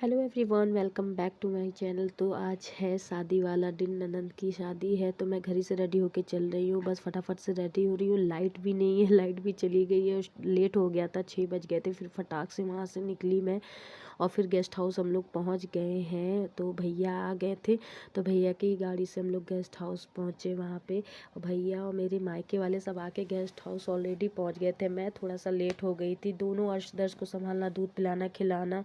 Hello everyone, welcome back to my channel. तो आज है शादी वाला दिन, ननंद की शादी है। तो मैं घर ही से रेडी होके चल रही हूँ, बस फटाफट से रेडी हो रही हूँ। लाइट भी नहीं है, लाइट भी चली गई है। लेट हो गया था, 6 बज गए थे। फिर फटाक से वहाँ से निकली मैं और फिर गेस्ट हाउस हम लोग पहुँच गए हैं। तो भैया आ गए थे, तो भैया की गाड़ी से हम लोग गेस्ट हाउस पहुँचे वहाँ पे। और भैया और मेरे मायके वाले सब आके गेस्ट हाउस ऑलरेडी पहुँच गए थे। मैं थोड़ा सा लेट हो गई थी। दोनों अर्श दर्श को संभालना, दूध पिलाना, खिलाना,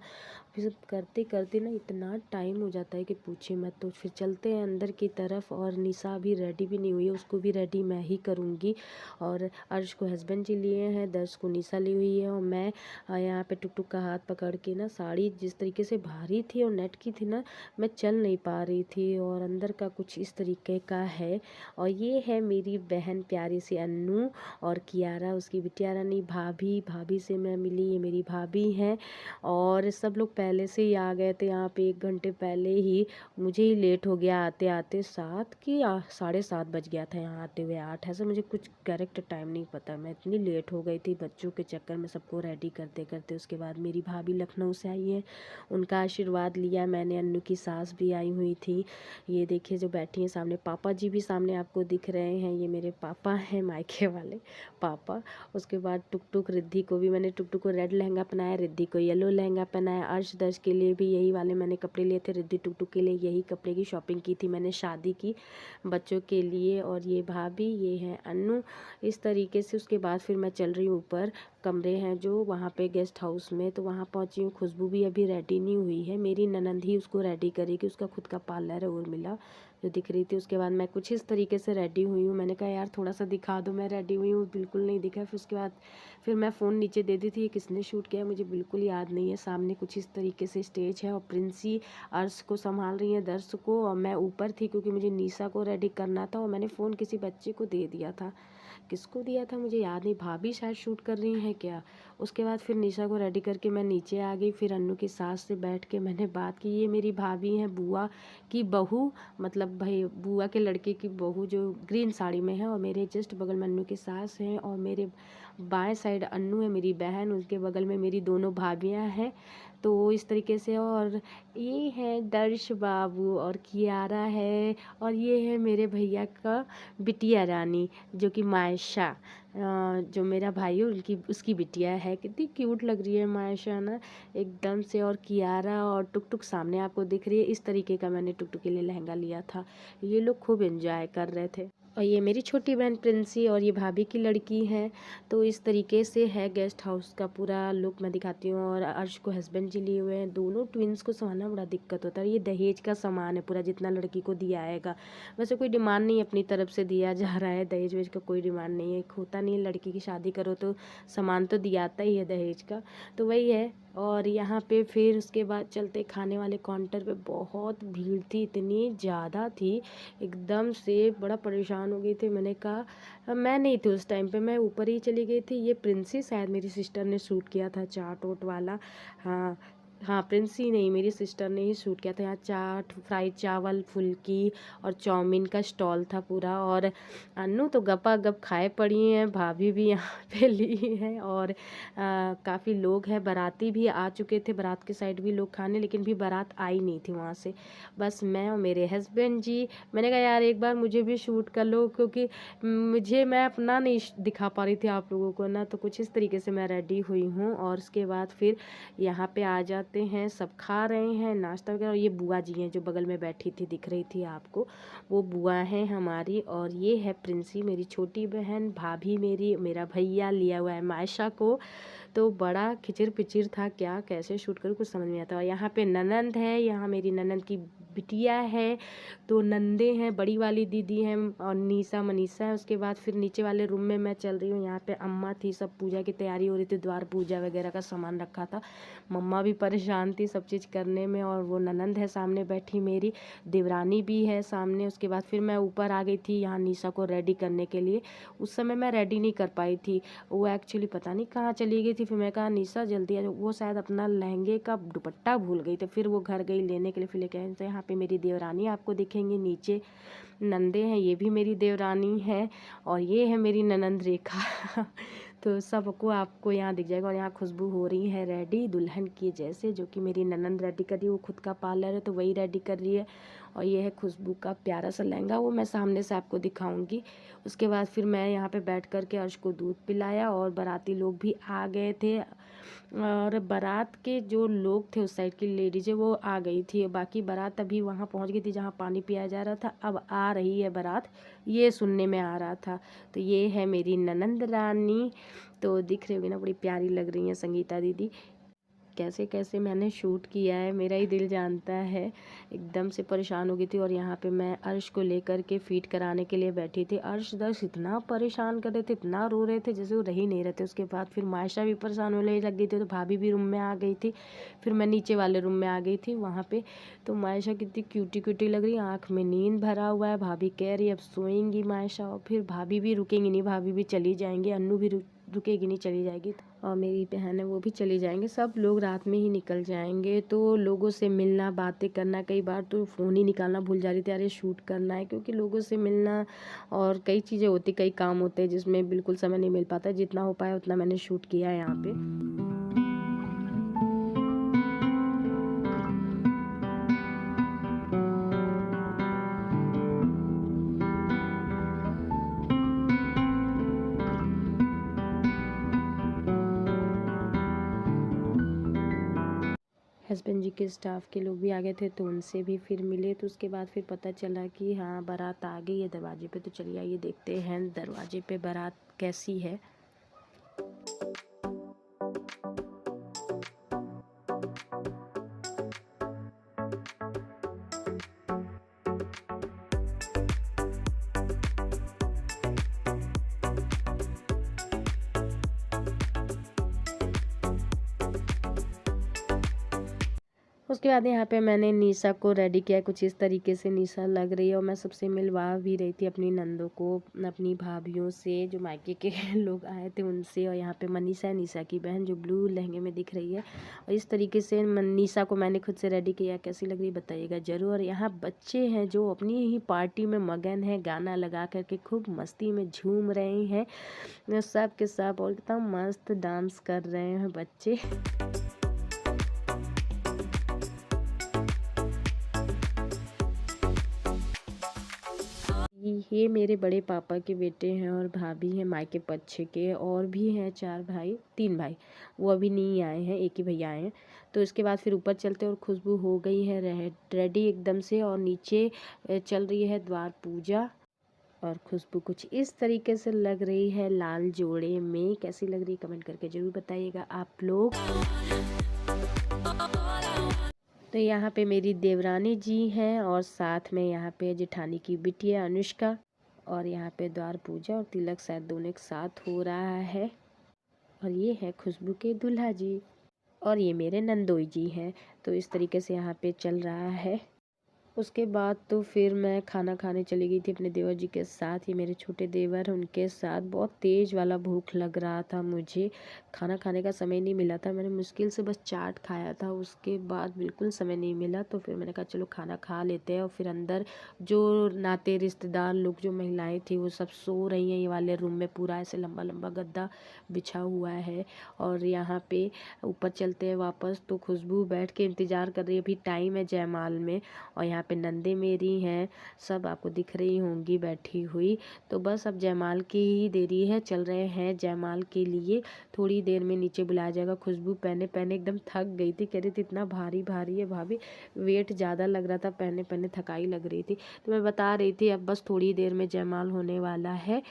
फिर करते करते ना इतना टाइम हो जाता है कि पूछिए मत। तो फिर चलते हैं अंदर की तरफ। और निशा अभी रेडी भी नहीं हुई है, उसको भी रेडी मैं ही करूँगी। और अर्श को हस्बैंड जी लिए हैं, दर्श को निशा ली हुई है। और मैं यहाँ पे टुक टुक का हाथ पकड़ के ना, साड़ी जिस तरीके से भारी थी और नेट की थी ना, मैं चल नहीं पा रही थी। और अंदर का कुछ इस तरीके का है। और ये है मेरी बहन प्यारी सी अन्नू, और कियारा उसकी बिटिया रानी। भाभी भाभी से मैं मिली, ये मेरी भाभी हैं। और सब लोग पहले से ही आ गए थे यहाँ पे 1 घंटे पहले ही। मुझे ही लेट हो गया आते आते, 7 की 7:30 बज गया था यहाँ आते हुए 8। ऐसा मुझे कुछ करेक्ट टाइम नहीं पता, मैं इतनी लेट हो गई थी बच्चों के चक्कर में, सबको रेडी करते करते। उसके बाद मेरी भाभी लखनऊ से आई है, उनका आशीर्वाद लिया मैंने। अन्नू की सास भी आई हुई थी, ये देखिए जो बैठी हैं सामने। पापा जी भी सामने आपको दिख रहे हैं, ये मेरे पापा हैं, मायके वाले पापा। उसके बाद टुक टुक रिद्धि को भी मैंने, टुक टुक को रेड लहंगा पहनाया, रिद्धि को येलो लहंगा पहनाया। अर्श दर्श के लिए भी यही वाले मैंने कपड़े लिए थे। रिद्धि टुक टुक के लिए यही कपड़े की शॉपिंग की थी मैंने शादी की, बच्चों के लिए। और ये भाभी, ये है अन्नू, इस तरीके से। उसके बाद फिर मैं चल रही हूँ ऊपर, कमरे हैं जो वहाँ पे गेस्ट हाउस में, तो वहाँ पहुँची हूँ। खुशबू भी अभी रेडी नहीं हुई है, मेरी ननंद ही उसको रेडी करेगी, उसका खुद का पार्लर है उर्मिला, जो दिख रही थी। उसके बाद मैं कुछ इस तरीके से रेडी हुई हूँ। मैंने कहा यार थोड़ा सा दिखा दो, मैं रेडी हुई हूँ, बिल्कुल नहीं दिखा। फिर उसके बाद फिर मैं फ़ोन नीचे दे दी थी, ये किसने शूट किया मुझे बिल्कुल याद नहीं है। सामने कुछ इस तरीके से स्टेज है, और प्रिंसी अर्श को संभाल रही है, दर्श को। और मैं ऊपर थी क्योंकि मुझे निशा को रेडी करना था। और मैंने फ़ोन किसी बच्चे को दे दिया था, किसको दिया था मुझे याद नहीं, भाभी शायद शूट कर रही हैं क्या। उसके बाद फिर निशा को रेडी करके मैं नीचे आ गई। फिर अन्नू की सास से बैठ के मैंने बात की। ये मेरी भाभी हैं, बुआ की बहू, मतलब भाई बुआ के लड़के की बहू, जो ग्रीन साड़ी में है। और मेरे जस्ट बगल में अन्नू की सास हैं, और मेरे बाएं साइड अन्नू है मेरी बहन, उसके बगल में मेरी दोनों भाभियां हैं। तो इस तरीके से। और ये है दर्श बाबू, और कियारा है, और ये है मेरे भैया का बिटिया रानी, जो कि मायशा, जो मेरा भाई है उनकी, उसकी बिटिया है। कितनी क्यूट लग रही है मायशा ना, एकदम से। और कियारा और टुक टुक सामने आपको दिख रही है। इस तरीके का मैंने टुक टुक के लिए लहंगा लिया था। ये लोग खूब एंजॉय कर रहे थे। और ये मेरी छोटी बहन प्रिंसी, और ये भाभी की लड़की है। तो इस तरीके से है गेस्ट हाउस का पूरा लुक, मैं दिखाती हूँ। और अर्श को हस्बैंड जी लिए हुए हैं, दोनों ट्विंस को संभालना बड़ा दिक्कत होता है। ये दहेज का सामान है पूरा, जितना लड़की को दिया आएगा। वैसे कोई डिमांड नहीं अपनी तरफ से दिया जा रहा है, दहेज वेज का कोई डिमांड नहीं है। होता नहीं है, लड़की की शादी करो तो सामान तो दियाता ही है दहेज का, तो वही है। और यहाँ पे फिर उसके बाद चलते खाने वाले काउंटर पे बहुत भीड़ थी, इतनी ज़्यादा थी, एकदम से बड़ा परेशान हो गई थी। मैंने कहा, मैं नहीं थी उस टाइम पे, मैं ऊपर ही चली गई थी। ये प्रिंसी शायद मेरी सिस्टर ने शूट किया था, चाट ओट वाला। हाँ हाँ, प्रिंसी नहीं, मेरी सिस्टर ने ही शूट किया था। यहाँ चाट, फ्राइड चावल, फुल्की और चाउमीन का स्टॉल था पूरा। और अन्नू तो गपा गप खाए पड़ी हैं, भाभी भी यहाँ पे ली है। और काफ़ी लोग हैं, बाराती भी आ चुके थे, बारात के साइड भी लोग खाने, लेकिन भी बारात आई नहीं थी वहाँ से। बस मैं और मेरे हस्बैंड जी। मैंने कहा यार एक बार मुझे भी शूट कर लो, क्योंकि मैं अपना नहीं दिखा पा रही थी आप लोगों को ना। तो कुछ इस तरीके से मैं रेडी हुई हूँ। और उसके बाद फिर यहाँ पे आ जाते हैं, सब खा रहे हैं नाश्ता वगैरह। और ये बुआ जी हैं जो बगल में बैठी थी, दिख रही थी आपको, वो बुआ हैं हमारी। और ये है प्रिंसी मेरी छोटी बहन, भाभी मेरी, मेरा भैया लिया हुआ है मायशा को। तो बड़ा खिचर पिचर था, क्या कैसे शूट करूँ कुछ समझ नहीं आता। और यहाँ पे ननंद है, यहाँ मेरी ननंद की बिटिया है, तो नंदे हैं, बड़ी वाली दीदी हैं, और निशा मनीषा है। उसके बाद फिर नीचे वाले रूम में मैं चल रही हूँ, यहाँ पे अम्मा थी, सब पूजा की तैयारी हो रही थी, द्वार पूजा वगैरह का सामान रखा था। मम्मा भी परेशान थी सब चीज़ करने में। और वो ननंद है सामने बैठी मेरी, देवरानी भी है सामने। उसके बाद फिर मैं ऊपर आ गई थी यहाँ निशा को रेडी करने के लिए। उस समय मैं रेडी नहीं कर पाई थी, वो एक्चुअली पता नहीं कहाँ चली गई थी। फिर मैं कहा निशा जल्दी आ जाओ, वो शायद अपना लहंगे का दुपट्टा भूल गई, तो फिर वो घर गई लेने के लिए। फिर लेके आए। तो यहाँ पे मेरी देवरानी आपको दिखेंगी, नीचे नंदे हैं, ये भी मेरी देवरानी है। और ये है मेरी ननंद रेखा। तो सबको आपको यहाँ दिख जाएगा। और यहाँ खुशबू हो रही है रेडी दुल्हन की जैसे, जो कि मेरी ननंद रेडी कर रही है। वो खुद का पार्लर है तो वही रेडी कर रही है। और ये है खुशबू का प्यारा सा लहंगा, वो मैं सामने से आपको दिखाऊंगी। उसके बाद फिर मैं यहाँ पे बैठ कर के अर्श को दूध पिलाया और बाराती लोग भी आ गए थे। और बारात के जो लोग थे उस साइड की लेडीज़ वो आ गई थी, बाकी बारात अभी वहाँ पहुँच गई थी जहाँ पानी पिया जा रहा था। अब आ रही है बारात, ये सुनने में आ रहा था। तो ये है मेरी ननंद रानी, तो दिख रही होगी ना, बड़ी प्यारी लग रही है संगीता दीदी। कैसे कैसे मैंने शूट किया है मेरा ही दिल जानता है। एकदम से परेशान हो गई थी। और यहाँ पे मैं अर्श को लेकर के फीड कराने के लिए बैठी थी। अर्श दर्श इतना परेशान कर रहे थे, इतना रो रहे थे जैसे वो रह ही नहीं रहे थे। उसके बाद फिर मायशा भी परेशान होने लग गई थी, तो भाभी भी रूम में आ गई थी। फिर मैं नीचे वाले रूम में आ गई थी वहाँ पे। तो मायशा कितनी क्यूटी क्यूटी लग रही है, आँख में नींद भरा हुआ है। भाभी कह रही अब सोएंगी मायशा, और फिर भाभी भी रुकेंगी नहीं, भाभी भी चली जाएंगी। अन्नू भी रुकेगी नहीं, चली जाएगी। और मेरी बहन है वो भी चली जाएंगे, सब लोग रात में ही निकल जाएंगे। तो लोगों से मिलना, बातें करना, कई बार तो फ़ोन ही निकालना भूल जा रही थी, अरे शूट करना है, क्योंकि लोगों से मिलना और कई चीज़ें होती, कई काम होते हैं जिसमें बिल्कुल समय नहीं मिल पाता। जितना हो पाया उतना मैंने शूट किया है यहाँ पे। हस्बैंड जी के स्टाफ के लोग भी आ गए थे, तो उनसे भी फिर मिले। तो उसके बाद फिर पता चला कि हाँ बारात आ गई है दरवाजे पे। तो चलिए आइए देखते हैं दरवाजे पे बारात कैसी है। उसके बाद यहाँ पे मैंने निशा को रेडी किया, कुछ इस तरीके से निशा लग रही है। और मैं सबसे मिलवा भी रही थी अपनी नंदों को, अपनी भाभियों से, जो मायके के लोग आए थे उनसे। और यहाँ पे मनीषा है, निशा की बहन, जो ब्लू लहंगे में दिख रही है। और इस तरीके से निशा को मैंने खुद से रेडी किया। कैसी लग रही बताइएगा ज़रूर। और यहाँ बच्चे हैं जो अपनी ही पार्टी में मगन है, गाना लगा करके खूब मस्ती में झूम रहे हैं सब के सब। और कितना मस्त डांस कर रहे हैं बच्चे। ये मेरे बड़े पापा के बेटे हैं और भाभी हैं मायके पक्ष के। और भी हैं 4 भाई, 3 भाई, वो अभी नहीं आए हैं, एक ही भैया आए हैं। तो इसके बाद फिर ऊपर चलते और खुशबू हो गई है रेडी एकदम से। और नीचे चल रही है द्वार पूजा। और खुशबू कुछ इस तरीके से लग रही है लाल जोड़े में। कैसी लग रही है कमेंट करके ज़रूर बताइएगा आप लोग। तो यहाँ पे मेरी देवरानी जी हैं और साथ में यहाँ पे जेठानी की बिटिया अनुष्का। और यहाँ पे द्वार पूजा और तिलक शायद दोनों एक साथ हो रहा है। और ये है खुशबू के दूल्हा जी और ये मेरे नंदोई जी हैं। तो इस तरीके से यहाँ पे चल रहा है। उसके बाद तो फिर मैं खाना खाने चली गई थी अपने देवर जी के साथ। ये मेरे छोटे देवर, उनके साथ। बहुत तेज़ वाला भूख लग रहा था मुझे, खाना खाने का समय नहीं मिला था। मैंने मुश्किल से बस चाट खाया था, उसके बाद बिल्कुल समय नहीं मिला। तो फिर मैंने कहा चलो खाना खा लेते हैं। और फिर अंदर जो नाते रिश्तेदार लोग, जो महिलाएं थी, वो सब सो रही हैं। ये वाले रूम में पूरा ऐसे लंबा लंबा गद्दा बिछा हुआ है। और यहाँ पे ऊपर चलते हैं वापस। तो खुशबू बैठ के इंतज़ार कर रही है, अभी टाइम है जयमाल में। और यहाँ पे नंदे मेरी हैं, सब आपको दिख रही होंगी बैठी हुई। तो बस अब जयमाल की ही देरी है, चल रहे हैं जयमाल के लिए। थोड़ी देर में नीचे बुलाया जाएगा। खुशबू पहने पहने एकदम थक गई थी, कह रही थी इतना भारी भारी है भाभी, वेट ज़्यादा लग रहा था, पहने पहने थकाई लग रही थी। तो मैं बता रही थी अब बस थोड़ी देर में जयमाल होने वाला है।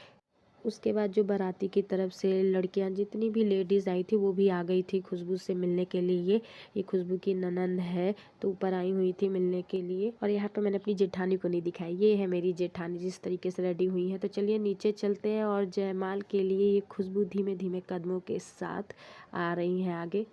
उसके बाद जो बाराती की तरफ से लड़कियां, जितनी भी लेडीज़ आई थी, वो भी आ गई थी खुशबू से मिलने के लिए। ये खुशबू की ननंद है, तो ऊपर आई हुई थी मिलने के लिए। और यहाँ पे मैंने अपनी जेठानी को नहीं दिखाई, ये है मेरी जेठानी जिस तरीके से रेडी हुई है। तो चलिए नीचे चलते हैं। और जयमाल के लिए ये खुशबू धीमे धीमे कदमों के साथ आ रही हैं आगे।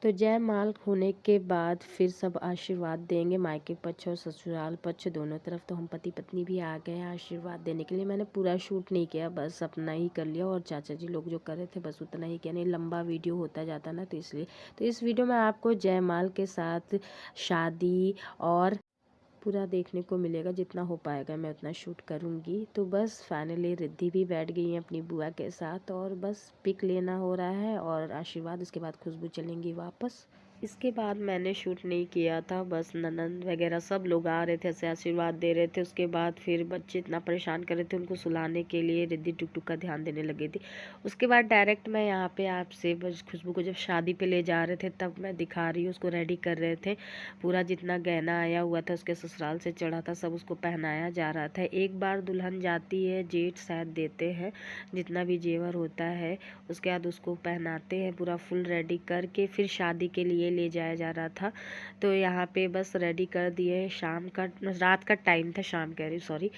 तो जयमाल होने के बाद फिर सब आशीर्वाद देंगे, मायके पक्ष और ससुराल पक्ष दोनों तरफ। तो हम पति पत्नी भी आ गए हैं आशीर्वाद देने के लिए। मैंने पूरा शूट नहीं किया, बस अपना ही कर लिया, और चाचा जी लोग जो कर रहे थे बस उतना ही किया, नहीं लंबा वीडियो होता जाता ना, तो इसलिए। तो इस वीडियो में आपको जयमाल के साथ शादी और पूरा देखने को मिलेगा, जितना हो पाएगा मैं उतना शूट करूँगी। तो बस फाइनली रिद्धि भी बैठ गई है अपनी बुआ के साथ, और बस पिक लेना हो रहा है और आशीर्वाद, उसके बाद खुशबू चलेंगी वापस। इसके बाद मैंने शूट नहीं किया था, बस ननंद वगैरह सब लोग आ रहे थे, ऐसे आशीर्वाद दे रहे थे। उसके बाद फिर बच्चे इतना परेशान कर रहे थे, उनको सुलाने के लिए रिद्धि टुक टुक का ध्यान देने लगी थी। उसके बाद डायरेक्ट मैं यहाँ पे आपसे बस खुशबू को जब शादी पे ले जा रहे थे तब मैं दिखा रही हूँ, उसको रेडी कर रहे थे। पूरा जितना गहना आया हुआ था उसके ससुराल से चढ़ा था सब उसको पहनाया जा रहा था। एक बार दुल्हन जाती है, जेठ शायद देते हैं जितना भी जेवर होता है, उसके बाद उसको पहनाते हैं पूरा फुल रेडी करके, फिर शादी के लिए ले जाया जा रहा था। तो यहाँ पे बस रेडी कर दिए, शाम का रात का टाइम था, शाम कह रही सॉरी।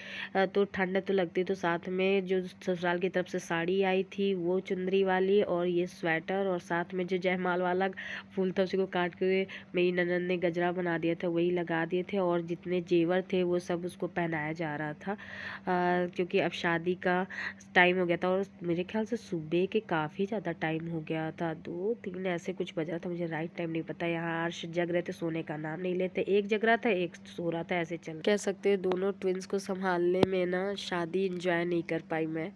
तो ठंड तो लगती, तो साथ में जो ससुराल की तरफ से साड़ी आई थी वो चुंदरी वाली, और ये स्वेटर, और साथ में जो जयमाल वाला फूल था उसी को काट के मेरी ननद ने गजरा बना दिया था, वही लगा दिए थे, और जितने जेवर थे वो सब उसको पहनाया जा रहा था। क्योंकि अब शादी का टाइम हो गया था, और मेरे ख्याल से सुबह के काफ़ी ज़्यादा टाइम हो गया था, 2-3 ऐसे कुछ बज रहा था, मुझे राइट टाइम नहीं पता। यहाँ अर्श जग रहे थे, सोने का नाम नहीं लेते, एक जग रहा था एक सो रहा था, ऐसे चल कह सकते हैं। दोनों ट्विंस को संभालने में ना शादी इंजॉय नहीं कर पाई मैं।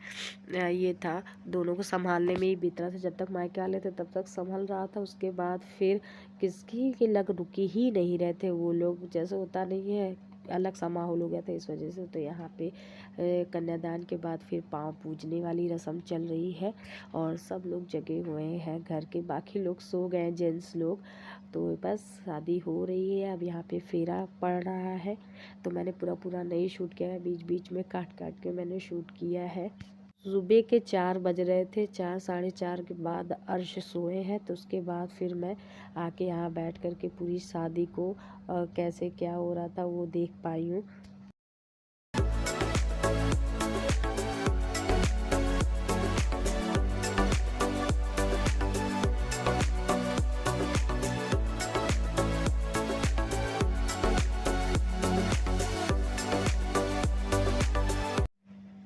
ये था, दोनों को संभालने में ही बीत रहा था, जब तक मायके वाले थे तब तक संभल रहा था। उसके बाद फिर किसकी के लग रुकी ही नहीं रहे थे वो लोग, जैसे होता नहीं है, अलग सा माहौल हो गया था इस वजह से। तो यहाँ पे कन्यादान के बाद फिर पाँव पूजने वाली रस्म चल रही है, और सब लोग जगे हुए हैं, घर के बाकी लोग सो गए हैं, जेंट्स लोग। तो बस शादी हो रही है, अब यहाँ पे फेरा पड़ रहा है। तो मैंने पूरा नहीं शूट किया है, बीच बीच में काट काट के मैंने शूट किया है। सुबह के 4 बज रहे थे, 4 साढ़े 4 के बाद अर्श सोए हैं। तो उसके बाद फिर मैं आके यहाँ बैठ कर के पूरी शादी को कैसे क्या हो रहा था वो देख पाई हूँ।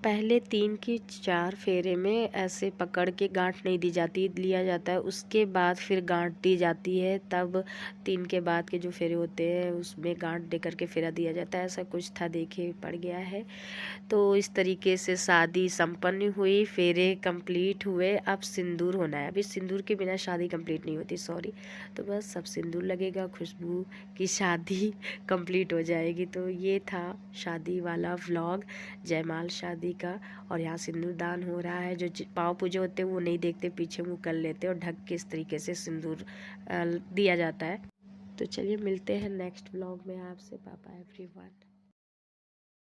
पहले 3 की 4 फेरे में ऐसे पकड़ के गांठ नहीं दी जाती, लिया जाता है, उसके बाद फिर गांठ दी जाती है, तब 3 के बाद के जो फेरे होते हैं उसमें गांठ दे करके फेरा दिया जाता है। ऐसा कुछ था, देखे पड़ गया है। तो इस तरीके से शादी संपन्न हुई, फेरे कंप्लीट हुए। अब सिंदूर होना है, अभी सिंदूर के बिना शादी कंप्लीट नहीं होती, सॉरी। तो बस सब सिंदूर लगेगा, खुशबू की शादी कंप्लीट हो जाएगी। तो ये था शादी वाला व्लॉग, जयमाल शादी का। और यहाँ सिंदूर दान हो रहा है, जो पाँव पूजे होते हैं वो नहीं देखते, पीछे मुँह कर लेते और ढक के इस तरीके से सिंदूर दिया जाता है। तो चलिए मिलते हैं नेक्स्ट व्लॉग में आपसे। Bye bye everyone.